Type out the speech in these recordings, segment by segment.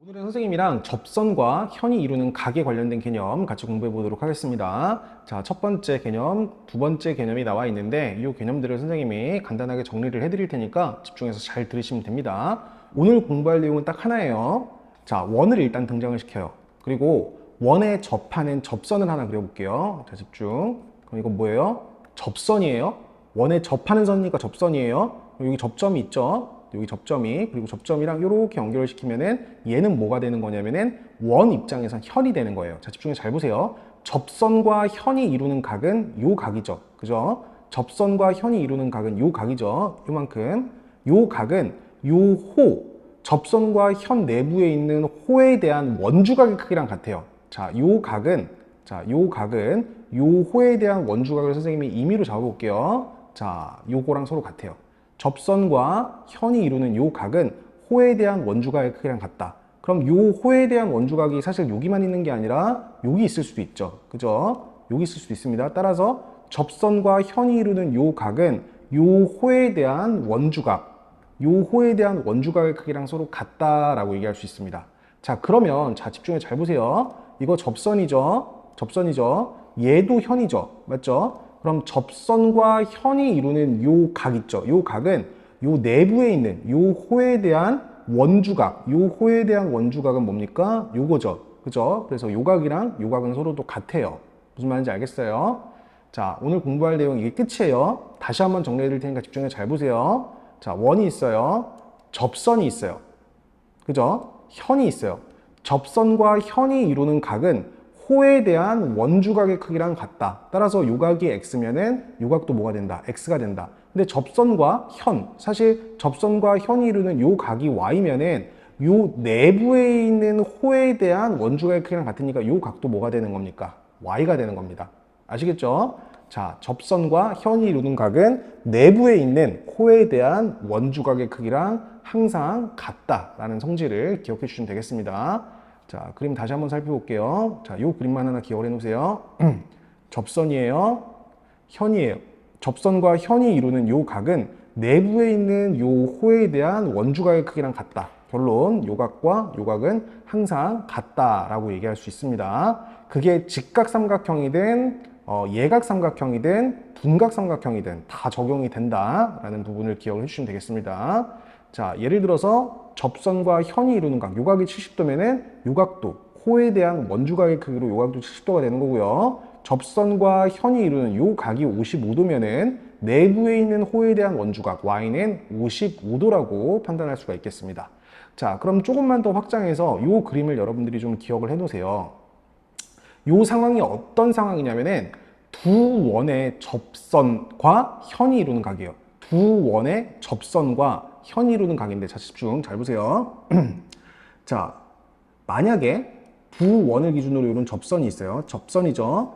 오늘은 선생님이랑 접선과 현이 이루는 각에 관련된 개념 같이 공부해 보도록 하겠습니다. 자, 첫 번째 개념, 두 번째 개념이 나와 있는데 이 개념들을 선생님이 간단하게 정리를 해드릴 테니까 집중해서 잘 들으시면 됩니다. 오늘 공부할 내용은 딱 하나예요. 자, 원을 일단 등장을 시켜요. 그리고 원에 접하는 접선을 하나 그려볼게요. 자, 집중. 그럼 이건 뭐예요? 접선이에요. 원에 접하는 선이니까 접선이에요. 여기 접점이 있죠? 여기 접점이, 그리고 접점이랑 이렇게 연결을 시키면은 얘는 뭐가 되는 거냐면은 원 입장에선 현이 되는 거예요. 자, 집중해서 잘 보세요. 접선과 현이 이루는 각은 요 각이죠. 그죠? 접선과 현이 이루는 각은 요 각이죠. 요만큼. 요 각은 요 호, 접선과 현 내부에 있는 호에 대한 원주각의 크기랑 같아요. 자, 요 각은 요 호에 대한 원주각을 선생님이 임의로 잡아볼게요. 자, 요거랑 서로 같아요. 접선과 현이 이루는 요 각은 호에 대한 원주각의 크기랑 같다. 그럼 요 호에 대한 원주각이 사실 여기만 있는 게 아니라 여기 있을 수도 있죠. 그죠? 여기 있을 수도 있습니다. 따라서 접선과 현이 이루는 요 각은 요 호에 대한 원주각의 크기랑 서로 같다라고 얘기할 수 있습니다. 자, 그러면 자, 집중해 잘 보세요. 이거 접선이죠. 얘도 현이죠. 맞죠? 그럼 접선과 현이 이루는 요 각 있죠. 요 각은 요 내부에 있는 요 호에 대한 원주각, 요 호에 대한 원주각은 뭡니까? 요거죠. 그죠? 그래서 요 각이랑 요 각은 서로 또 같아요. 무슨 말인지 알겠어요? 자, 오늘 공부할 내용 이게 끝이에요. 다시 한번 정리해 드릴 테니까 집중해 잘 보세요. 자, 원이 있어요. 접선이 있어요. 그죠? 현이 있어요. 접선과 현이 이루는 각은 호에 대한 원주각의 크기랑 같다. 따라서 요각이 x면은 요각도 뭐가 된다? x가 된다. 근데 사실 접선과 현이 이루는 요 각이 y면은 요 내부에 있는 호에 대한 원주각의 크기랑 같으니까 요 각도 뭐가 되는 겁니까? y가 되는 겁니다. 아시겠죠? 자, 접선과 현이 이루는 각은 내부에 있는 호에 대한 원주각의 크기랑 항상 같다라는 성질을 기억해 주시면 되겠습니다. 자, 그림 다시 한번 살펴볼게요. 자, 요 그림만 하나 기억을 해 놓으세요. 접선이에요. 현이에요. 접선과 현이 이루는 요 각은 내부에 있는 요 호에 대한 원주각의 크기랑 같다. 결론, 요각과 요각은 항상 같다라고 얘기할 수 있습니다. 그게 직각삼각형이든 예각삼각형이든 분각삼각형이든 다 적용이 된다라는 부분을 기억을 해주시면 되겠습니다. 자, 예를 들어서 접선과 현이 이루는 각, 요각이 70도면은 요각도, 호에 대한 원주각의 크기로 요각도 70도가 되는 거고요. 접선과 현이 이루는 요 각이 55도면은 내부에 있는 호에 대한 원주각, y는 55도라고 판단할 수가 있겠습니다. 자, 그럼 조금만 더 확장해서 요 그림을 여러분들이 좀 기억을 해 놓으세요. 요 상황이 어떤 상황이냐면은 두 원의 접선과 현이 이루는 각이에요. 두 원의 접선과 현이 이루는 각인데, 자, 집중 잘 보세요. 자, 만약에 두 원을 기준으로 이룬 접선이 있어요. 접선이죠.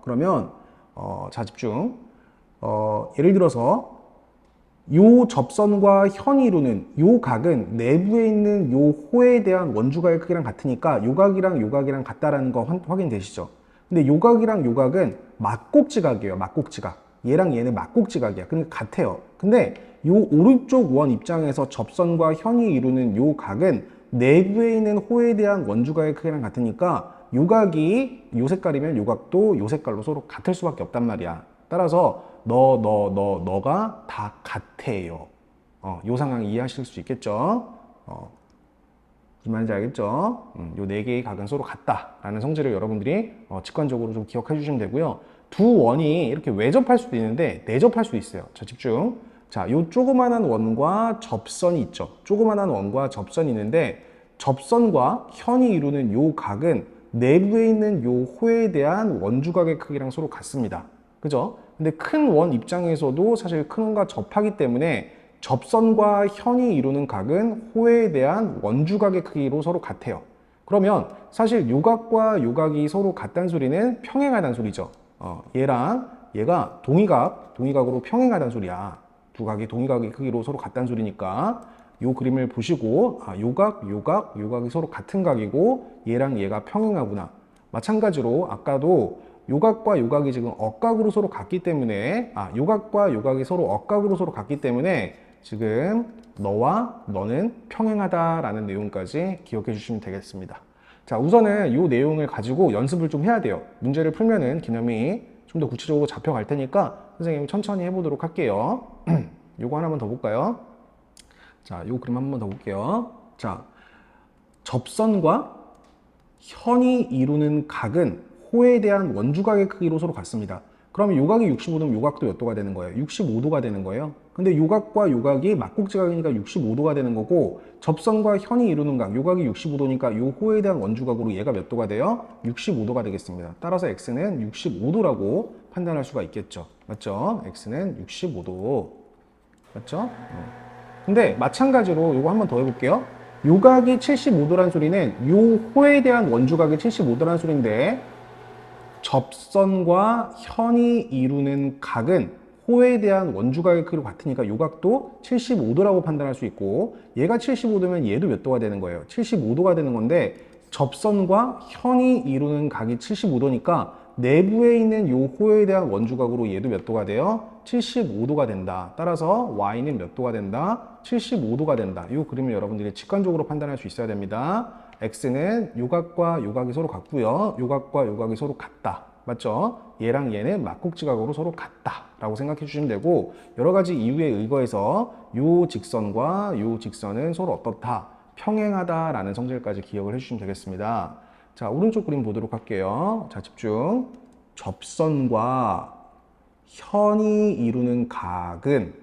그러면 자, 집중. 예를 들어서 요 접선과 현이 이루는 요 각은 내부에 있는 요 호에 대한 원주각의 크기랑 같으니까 요각이랑 요각이랑 같다라는 거 확인되시죠? 근데 요각이랑 요각은 막곡지각이에요. 막곡지각. 얘랑 얘는 막곡지각이야. 그러니까 같아요. 근데 요 오른쪽 원 입장에서 접선과 현이 이루는 요 각은 내부에 있는 호에 대한 원주각의 크기랑 같으니까 요각이 요 색깔이면 요각도 요 색깔로 서로 같을 수밖에 없단 말이야. 따라서 너가 다 같아요. 요 상황 이해하실 수 있겠죠? 무슨 말인지 알겠죠? 요 네 개의 각은 서로 같다라는 성질을 여러분들이 직관적으로 좀 기억해 주시면 되고요. 두 원이 이렇게 외접할 수도 있는데 내접할 수도 있어요. 자, 집중. 자, 요 조그만한 원과 접선이 있죠. 조그만한 원과 접선이 있는데 접선과 현이 이루는 요 각은 내부에 있는 요 호에 대한 원주각의 크기랑 서로 같습니다. 그죠? 근데 큰 원 입장에서도 사실 큰 원과 접하기 때문에 접선과 현이 이루는 각은 호에 대한 원주각의 크기로 서로 같아요. 그러면 사실 요각과 요각이 서로 같다는 소리는 평행하다는 소리죠. 얘랑 얘가 동의각으로 평행하다는 소리야. 두 각이 동의각의 크기로 서로 같다는 소리니까 요 그림을 보시고 요각이 서로 같은 각이고 얘랑 얘가 평행하구나. 마찬가지로 아까도 요각과 요각이 지금 억각으로 서로 같기 때문에 요각과 요각이 서로 억각으로 서로 같기 때문에 지금 너와 너는 평행하다라는 내용까지 기억해 주시면 되겠습니다. 자, 우선은 이 내용을 가지고 연습을 좀 해야 돼요. 문제를 풀면은 개념이 좀 더 구체적으로 잡혀갈 테니까 선생님 천천히 해보도록 할게요. 요거 하나만 더 볼까요? 자, 요 그림 한 번 더 볼게요. 자, 접선과 현이 이루는 각은 호에 대한 원주각의 크기로 서로 같습니다. 그러면 요각이 65도면 요각도 몇 도가 되는 거예요? 65도가 되는 거예요. 근데 요각과 요각이 막국지각이니까 65도가 되는 거고, 접선과 현이 이루는 각, 요각이 65도니까 요 호에 대한 원주각으로 얘가 몇 도가 돼요? 65도가 되겠습니다. 따라서 x는 65도라고 판단할 수가 있겠죠. 맞죠? x는 65도. 맞죠? 근데 마찬가지로 요거 한 번 더 해볼게요. 요각이 75도란 소리는 요 호에 대한 원주각이 75도란 소리인데, 접선과 현이 이루는 각은 호에 대한 원주각의 크기로 같으니까 요각도 75도라고 판단할 수 있고, 얘가 75도면 얘도 몇 도가 되는 거예요? 75도가 되는 건데, 접선과 현이 이루는 각이 75도니까 내부에 있는 요 호에 대한 원주각으로 얘도 몇 도가 돼요? 75도가 된다. 따라서 y는 몇 도가 된다? 75도가 된다. 이 그림을 여러분들이 직관적으로 판단할 수 있어야 됩니다. x는 요각과 요각이 서로 같고요. 요각과 요각이 서로 같다. 맞죠? 얘랑 얘는 막국지각으로 서로 같다 라고 생각해 주시면 되고, 여러 가지 이유에 의거해서 요 직선과 요 직선은 서로 어떻다? 평행하다 라는 성질까지 기억을 해주시면 되겠습니다. 자, 오른쪽 그림 보도록 할게요. 자, 집중. 접선과 현이 이루는 각은,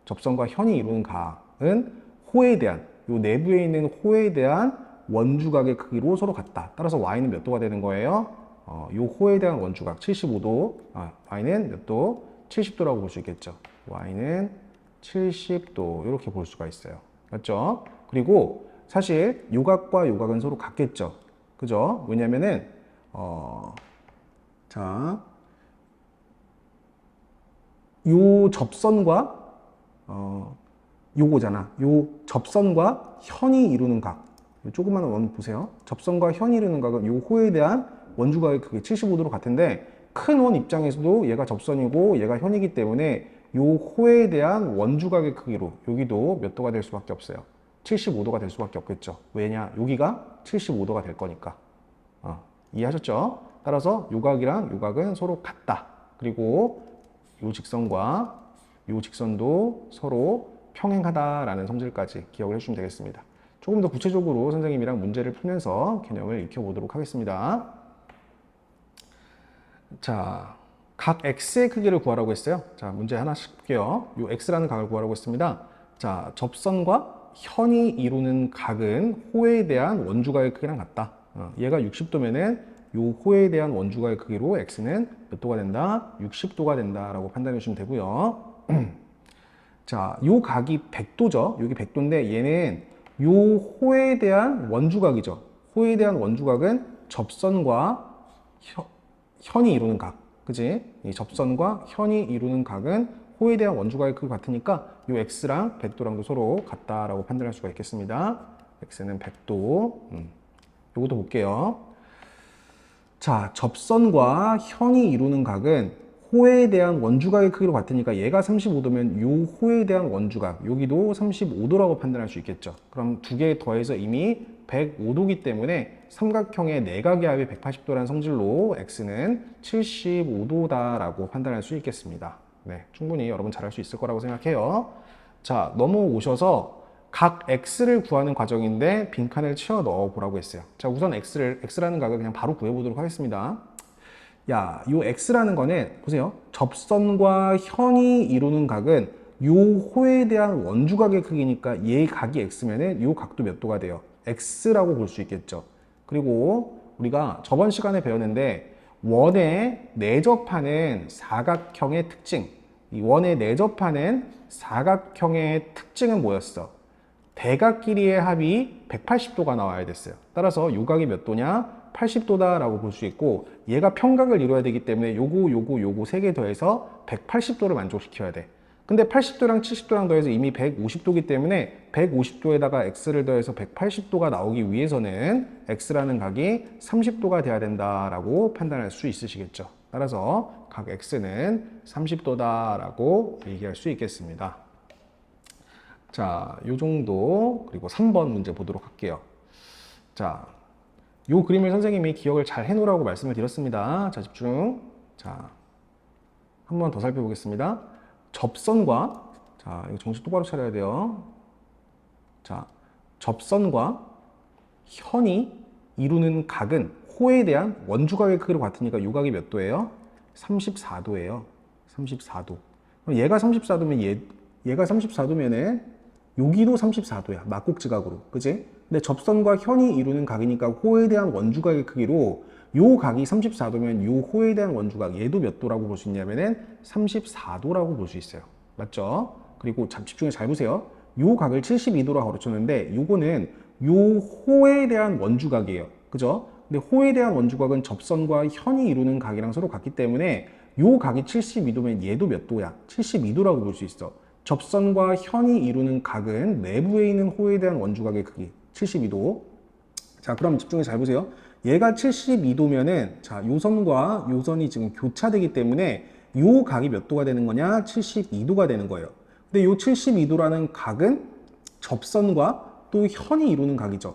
접선과 현이 이루는 각은 호에 대한, 요 내부에 있는 호에 대한 원주각의 크기로 서로 같다. 따라서 y는 몇 도가 되는 거예요? 요 호에 대한 원주각 75도, y는 몇 도? 70도라고 볼 수 있겠죠. y는 70도 이렇게 볼 수가 있어요. 맞죠? 그리고 사실 요각과 요각은 서로 같겠죠. 그죠? 왜냐면은 자, 요 접선과 요거잖아. 요 접선과 현이 이루는 각. 요 조그만 원 보세요. 접선과 현이 이루는 각은 요 호에 대한 원주각의 크기 75도로 같은데, 큰 원 입장에서도 얘가 접선이고 얘가 현이기 때문에 요 호에 대한 원주각의 크기로 여기도 몇 도가 될 수밖에 없어요. 75도가 될 수밖에 없겠죠. 왜냐? 여기가 75도가 될 거니까. 이해하셨죠? 따라서 요각이랑 요각은 서로 같다. 그리고 요 직선과 요 직선도 서로 평행하다라는 성질까지 기억을 해주시면 되겠습니다. 조금 더 구체적으로 선생님이랑 문제를 풀면서 개념을 익혀보도록 하겠습니다. 자, 각 x의 크기를 구하라고 했어요. 자, 문제 하나씩 볼게요. 요 x라는 각을 구하라고 했습니다. 자, 접선과 현이 이루는 각은 호에 대한 원주각의 크기랑 같다. 얘가 60도면은 요 호에 대한 원주각의 크기로 x는 몇 도가 된다? 60도가 된다라고 판단해 주시면 되고요. 자, 요 각이 100도죠. 여기 100도인데 얘는 요 호에 대한 원주각이죠. 호에 대한 원주각은 접선과 현이 이루는 각. 그지? 이 접선과 현이 이루는 각은 호에 대한 원주각의 크기 같으니까 요 x랑 100도랑도 서로 같다라고 판단할 수가 있겠습니다. x는 100도. 요것도 볼게요. 자, 접선과 현이 이루는 각은 호에 대한 원주각의 크기로 같으니까 얘가 35도면 요 호에 대한 원주각, 여기도 35도라고 판단할 수 있겠죠. 그럼 두 개 더해서 이미 105도기 때문에 삼각형의 내각의 합이 180도라는 성질로 x는 75도다라고 판단할 수 있겠습니다. 네, 충분히 여러분 잘할 수 있을 거라고 생각해요. 자, 넘어오셔서 각 x를 구하는 과정인데 빈칸을 채워 넣어 보라고 했어요. 자, 우선 x라는 각을 그냥 바로 구해보도록 하겠습니다. 야, 요 x라는 거는 보세요. 접선과 현이 이루는 각은 요 호에 대한 원주각의 크기니까 얘 각이 x면은 요 각도 몇 도가 돼요? x라고 볼 수 있겠죠. 그리고 우리가 저번 시간에 배웠는데 원에 내접하는 사각형의 특징, 이 원에 내접하는 사각형의 특징은 뭐였어? 대각 길이의 합이 180도가 나와야 됐어요. 따라서 요각이 몇 도냐? 80도다라고 볼 수 있고, 얘가 평각을 이루어야 되기 때문에 요거 세 개 더해서 180도를 만족시켜야 돼. 근데 80도랑 70도랑 더해서 이미 150도기 때문에 150도에다가 x를 더해서 180도가 나오기 위해서는 x라는 각이 30도가 돼야 된다라고 판단할 수 있으시겠죠. 따라서 각 x는 30도다라고 얘기할 수 있겠습니다. 자, 요 정도. 그리고 3번 문제 보도록 할게요. 자, 요 그림을 선생님이 기억을 잘 해놓으라고 말씀을 드렸습니다. 자, 집중. 자, 한 번 더 살펴보겠습니다. 접선과, 자, 이거 정신 똑바로 차려야 돼요. 자, 접선과 현이 이루는 각은 호에 대한 원주각의 크기로 같으니까 요 각이 몇 도예요? 34도예요. 34도. 그럼 얘가 34도면 얘가 34도면은 여기도 34도야. 막곡지각으로. 그지? 근데 접선과 현이 이루는 각이니까 호에 대한 원주각의 크기로 요 각이 34도면 요 호에 대한 원주각 얘도 몇 도라고 볼 수 있냐면은 34도라고 볼 수 있어요. 맞죠? 그리고 집중해서 잘 보세요. 요 각을 72도라고 가르쳤는데 요거는 요 호에 대한 원주각이에요. 그죠? 근데 호에 대한 원주각은 접선과 현이 이루는 각이랑 서로 같기 때문에 요 각이 72도면 얘도 몇 도야? 72도라고 볼 수 있어. 접선과 현이 이루는 각은 내부에 있는 호에 대한 원주각의 크기 72도. 자, 그럼 집중해서 잘 보세요. 얘가 72도면은 자, 요 선과 요 선이 지금 교차되기 때문에 요 각이 몇 도가 되는 거냐? 72도가 되는 거예요. 근데 요 72도라는 각은 접선과 또 현이 이루는 각이죠.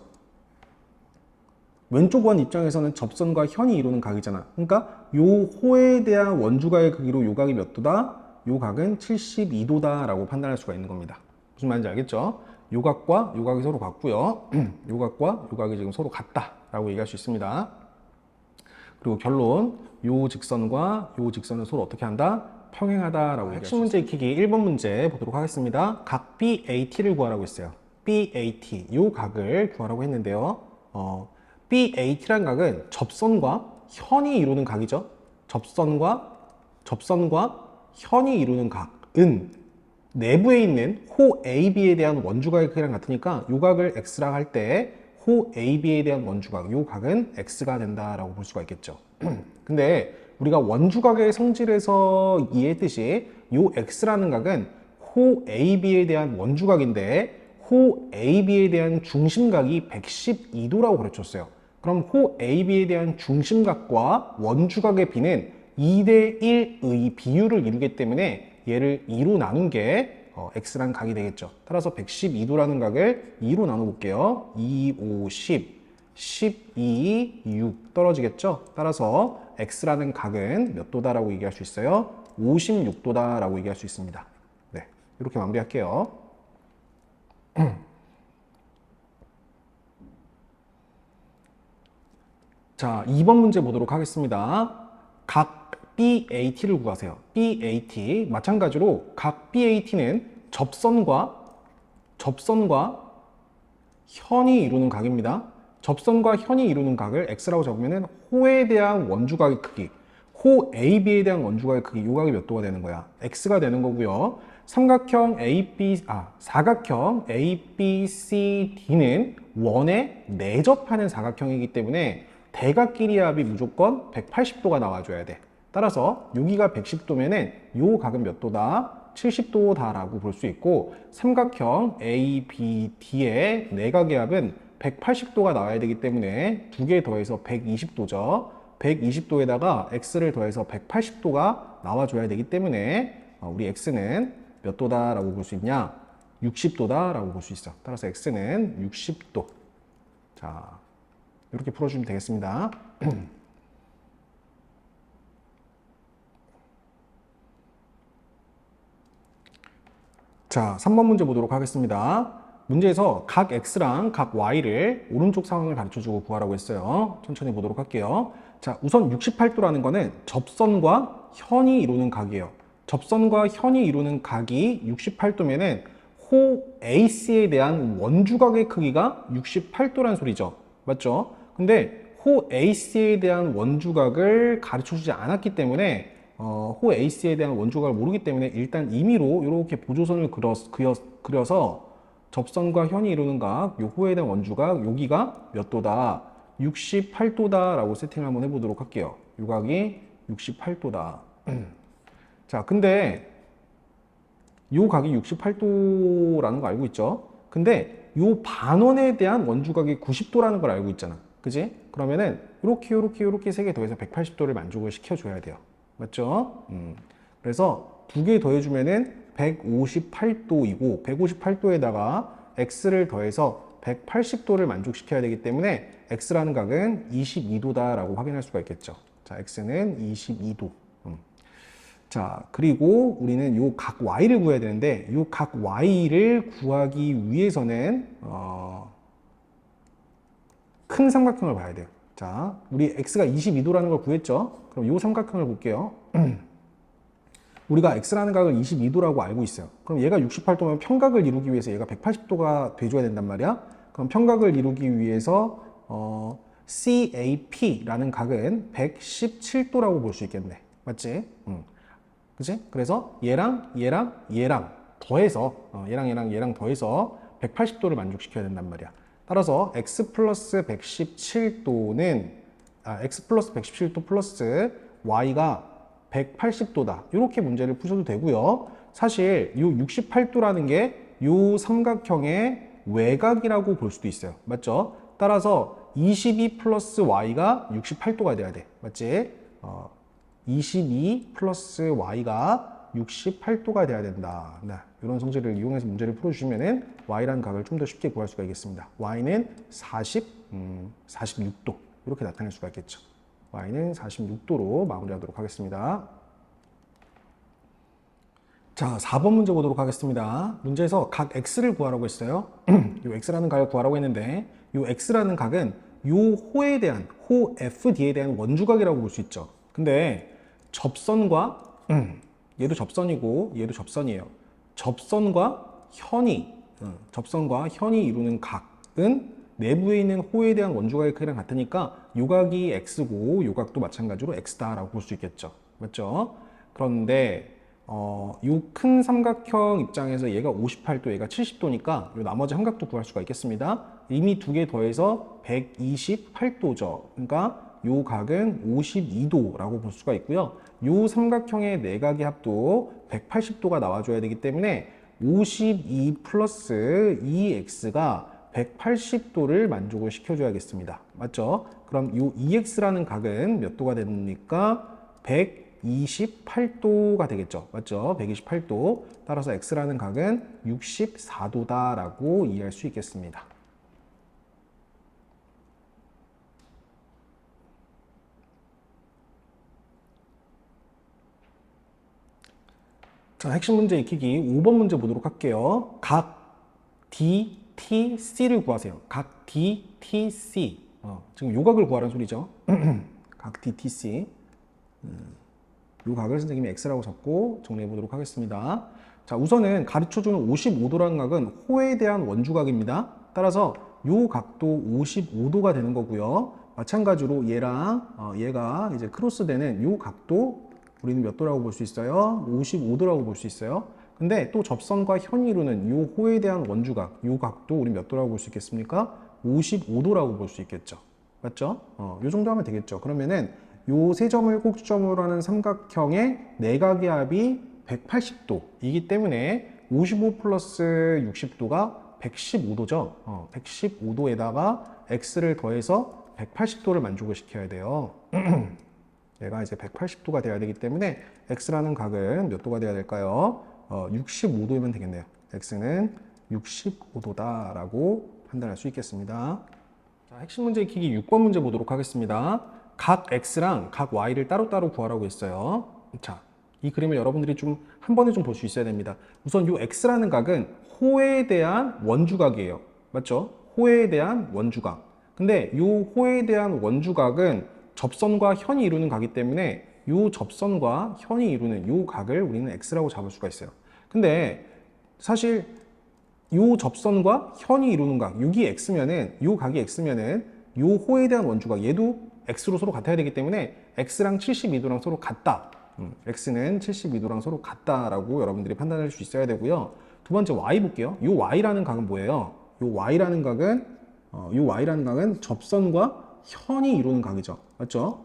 왼쪽 원 입장에서는 접선과 현이 이루는 각이잖아. 그러니까 요 호에 대한 원주각의 크기로 요 각이 몇 도다? 요 각은 72도다 라고 판단할 수가 있는 겁니다. 무슨 말인지 알겠죠? 요 각과 요 각이 서로 같고요. 요 각과 요 각이 지금 서로 같다 라고 얘기할 수 있습니다. 그리고 결론, 요 직선과 요 직선을 서로 어떻게 한다? 평행하다 라고 핵심 문제 익히기 1번 문제 보도록 하겠습니다. 각 BAT를 구하라고 했어요. BAT, 요 각을 구하라고 했는데요. BAT라는 각은 접선과 현이 이루는 각이죠. 접선과 현이 이루는 각은 내부에 있는 호 AB에 대한 원주각의 크기랑 같으니까 요 각을 X랑 할 때 호 AB에 대한 원주각, 요 각은 X가 된다라고 볼 수가 있겠죠. 근데 우리가 원주각의 성질에서 이해했듯이 요 X라는 각은 호 AB에 대한 원주각인데 호 AB에 대한 중심각이 112도라고 가르쳤어요. 그럼 호 AB에 대한 중심각과 원주각의 비는 2대1의 비율을 이루기 때문에 얘를 2로 나눈 게 X라는 각이 되겠죠. 따라서 112도라는 각을 2로 나눠볼게요. 2, 5, 10, 12, 6 떨어지겠죠. 따라서 X라는 각은 몇 도다라고 얘기할 수 있어요? 56도다라고 얘기할 수 있습니다. 네, 이렇게 마무리할게요. 자, 2번 문제 보도록 하겠습니다. 각 BAT를 구하세요. BAT, 마찬가지로 각 BAT는 접선과 현이 이루는 각입니다. 접선과 현이 이루는 각을 X라고 적으면 호에 대한 원주각의 크기, 호 AB에 대한 원주각의 크기, 요 각이 몇 도가 되는 거야? X가 되는 거고요. 사각형 ABCD는 원에 내접하는 사각형이기 때문에 대각끼리 합이 무조건 180도가 나와줘야 돼. 따라서 여기가 110도면은 요 각은 몇 도다? 70도다라고 볼 수 있고 삼각형 ABD의 내각의 합은 180도가 나와야 되기 때문에 두 개 더해서 120도죠. 120도에다가 X를 더해서 180도가 나와줘야 되기 때문에 우리 X는 몇 도다라고 볼 수 있냐? 60도다라고 볼 수 있어. 따라서 X는 60도. 자, 이렇게 풀어주면 되겠습니다. 자, 3번 문제 보도록 하겠습니다. 문제에서 각 X랑 각 Y를 오른쪽 상황을 가르쳐주고 구하라고 했어요. 천천히 보도록 할게요. 자, 우선 68도라는 거는 접선과 현이 이루는 각이에요. 접선과 현이 이루는 각이 68도면은 호 AC에 대한 원주각의 크기가 68도라는 소리죠. 맞죠? 근데 호 AC에 대한 원주각을 가르쳐주지 않았기 때문에 호 AC에 대한 원주각을 모르기 때문에 일단 임의로 이렇게 보조선을 그려서 접선과 현이 이루는 각, 요 호에 대한 원주각, 여기가 몇 도다? 68도다 라고 세팅을 한번 해보도록 할게요. 요 각이 68도다. 자, 근데 요 각이 68도라는 거 알고 있죠? 근데 요 반원에 대한 원주각이 90도라는 걸 알고 있잖아. 그지? 그러면은 요렇게 세 개 더해서 180도를 만족을 시켜줘야 돼요. 맞죠? 그래서 두 개 더해주면은 158도이고 158도에다가 x를 더해서 180도를 만족시켜야 되기 때문에 x라는 각은 22도다라고 확인할 수가 있겠죠. 자, x는 22도. 자, 그리고 우리는 요 각 y를 구해야 되는데 요 각 y를 구하기 위해서는 큰 삼각형을 봐야 돼요. 자, 우리 x가 22도라는 걸 구했죠. 그럼 요 삼각형을 볼게요. 우리가 x라는 각을 22도라고 알고 있어요. 그럼 얘가 68도면 평각을 이루기 위해서 얘가 180도가 돼줘야 된단 말이야. 그럼 평각을 이루기 위해서 CAP라는 각은 117도라고 볼 수 있겠네. 맞지? 그치? 그래서 얘랑 더해서 얘랑 더해서 180도를 만족시켜야 된단 말이야. 따라서 x 플러스 117도는 x 플러스 117도 플러스 y가 180도다. 이렇게 문제를 푸셔도 되고요. 사실 이 68도라는 게 이 삼각형의 외곽이라고 볼 수도 있어요. 맞죠? 따라서 22 플러스 y가 68도가 돼야 돼. 맞지? 22 플러스 y가 68도가 돼야 된다. 네, 이런 성질을 이용해서 문제를 풀어주시면 y라는 각을 좀 더 쉽게 구할 수가 있겠습니다. y는 46도 이렇게 나타낼 수가 있겠죠. y는 46도로 마무리하도록 하겠습니다. 자, 4번 문제 보도록 하겠습니다. 문제에서 각 x를 구하라고 했어요. 이 x라는 각을 구하라고 했는데 이 x라는 각은 이 호에 대한 호 FD에 대한 원주각이라고 볼 수 있죠. 근데 접선과 얘도 접선이고 얘도 접선이에요. 접선과 현이 이루는 각은 내부에 있는 호에 대한 원주각의 크기랑 같으니까 요 각이 x고 요 각도 마찬가지로 x다라고 볼 수 있겠죠. 맞죠? 그런데 요 큰 삼각형 입장에서 얘가 58도, 얘가 70도니까 요 나머지 한 각도 구할 수가 있겠습니다. 이미 두 개 더해서 128도죠. 그러니까 요 각은 52도라고 볼 수가 있고요. 요 삼각형의 내각의 합도 180도가 나와줘야 되기 때문에 52 플러스 2x가 180도를 만족을 시켜줘야겠습니다. 맞죠? 그럼 요 2x라는 각은 몇 도가 됩니까? 128도가 되겠죠. 맞죠? 128도. 따라서 x라는 각은 64도다라고 이해할 수 있겠습니다. 자, 핵심 문제 익히기 5번 문제 보도록 할게요. 각 DTC를 구하세요. 각 DTC. 지금 요 각을 구하라는 소리죠. 각 DTC. 요 각을 선생님이 x라고 잡고 정리해 보도록 하겠습니다. 자, 우선은 가르쳐주는 55도라는 각은 호에 대한 원주각입니다. 따라서 요 각도 55도가 되는 거고요. 마찬가지로 얘랑 얘가 이제 크로스되는 요 각도 우리는 몇 도라고 볼 수 있어요? 55도라고 볼 수 있어요. 근데 또 접선과 현이 이루는 요 호에 대한 원주각, 요 각도 우리 몇 도라고 볼 수 있겠습니까? 55도라고 볼 수 있겠죠. 맞죠? 요 정도 하면 되겠죠. 그러면은 요 세 점을 꼭지점으로 하는 삼각형의 내각의 합이 180도이기 때문에 55 플러스 60도가 115도죠. 115도에다가 x를 더해서 180도를 만족을 시켜야 돼요. 얘가 이제 180도가 돼야 되기 때문에 x라는 각은 몇 도가 돼야 될까요? 65도이면 되겠네요. x는 65도다라고 판단할 수 있겠습니다. 자, 핵심 문제 익히기 6번 문제 보도록 하겠습니다. 각 x랑 각 y를 따로따로 구하라고 했어요. 자, 이 그림을 여러분들이 좀 한 번에 좀 볼 수 있어야 됩니다. 우선 이 x라는 각은 호에 대한 원주각이에요. 맞죠? 호에 대한 원주각. 근데 이 호에 대한 원주각은 접선과 현이 이루는 각이기 때문에 이 접선과 현이 이루는 이 각을 우리는 x라고 잡을 수가 있어요. 근데 사실 이 접선과 현이 이루는 각, 6이 x면은 이 각이 x면은 이 호에 대한 원주각 얘도 x로 서로 같아야 되기 때문에 x랑 72도랑 서로 같다. x는 72도랑 서로 같다라고 여러분들이 판단할 수 있어야 되고요. 두 번째 y 볼게요. 이 y라는 각은 뭐예요? 이 y라는 각은 접선과 현이 이루는 각이죠. 맞죠?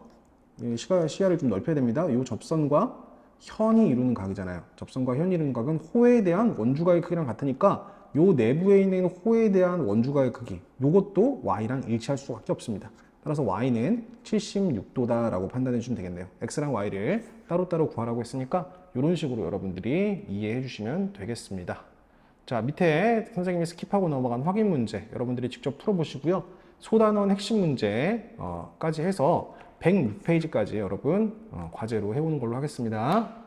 시야를 좀 넓혀야 됩니다. 이 접선과 현이 이루는 각이잖아요. 접선과 현이 이루는 각은 호에 대한 원주각의 크기랑 같으니까 요 내부에 있는 호에 대한 원주각의 크기, 요것도 y랑 일치할 수밖에 없습니다. 따라서 y는 76도다라고 판단해 주시면 되겠네요. x랑 y를 따로따로 구하라고 했으니까 이런 식으로 여러분들이 이해해 주시면 되겠습니다. 자, 밑에 선생님이 스킵하고 넘어간 확인 문제 여러분들이 직접 풀어보시고요. 소단원 핵심 문제까지 해서 106페이지까지 여러분 과제로 해오는 걸로 하겠습니다.